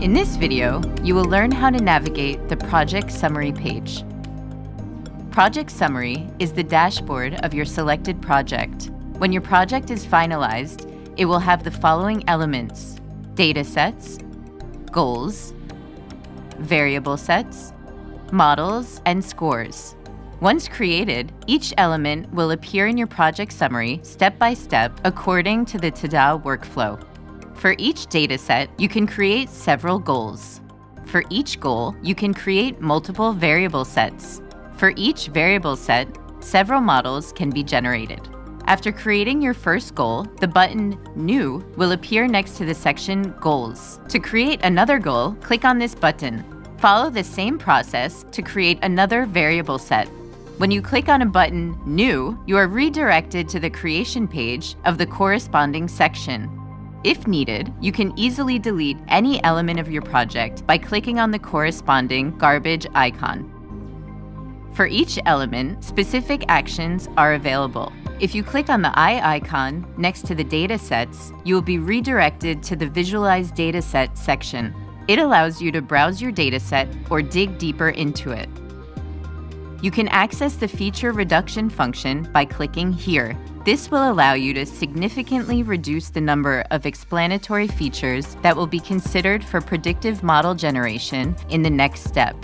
In this video, you will learn how to navigate the Project Summary page. Project Summary is the dashboard of your selected project. When your project is finalized, it will have the following elements: datasets, goals, variable sets, models, and scores. Once created, each element will appear in your project summary step by step according to the TADA workflow. For each dataset, you can create several goals. For each goal, you can create multiple variable sets. For each variable set, several models can be generated. After creating your first goal, the button New will appear next to the section Goals. To create another goal, click on this button. Follow the same process to create another variable set. When you click on a button New, you are redirected to the creation page of the corresponding section. If needed, you can easily delete any element of your project by clicking on the corresponding garbage icon. For each element, specific actions are available. If you click on the eye icon next to the datasets, you will be redirected to the Visualize Dataset section. It allows you to browse your dataset or dig deeper into it. You can access the feature reduction function by clicking here. This will allow you to significantly reduce the number of explanatory features that will be considered for predictive model generation in the next step.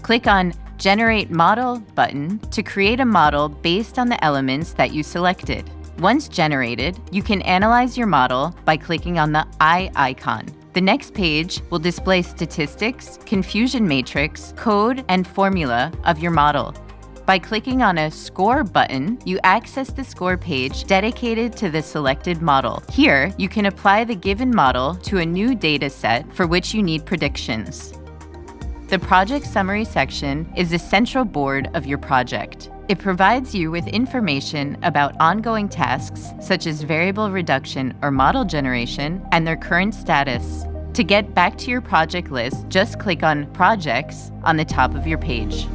Click on Generate Model button to create a model based on the elements that you selected. Once generated, you can analyze your model by clicking on the eye icon. The next page will display statistics, confusion matrix, code, and formula of your model. By clicking on a Score button, you access the score page dedicated to the selected model. Here, you can apply the given model to a new data set for which you need predictions. The Project Summary section is the central board of your project. It provides you with information about ongoing tasks such as variable reduction or model generation and their current status. To get back to your project list, just click on Projects on the top of your page.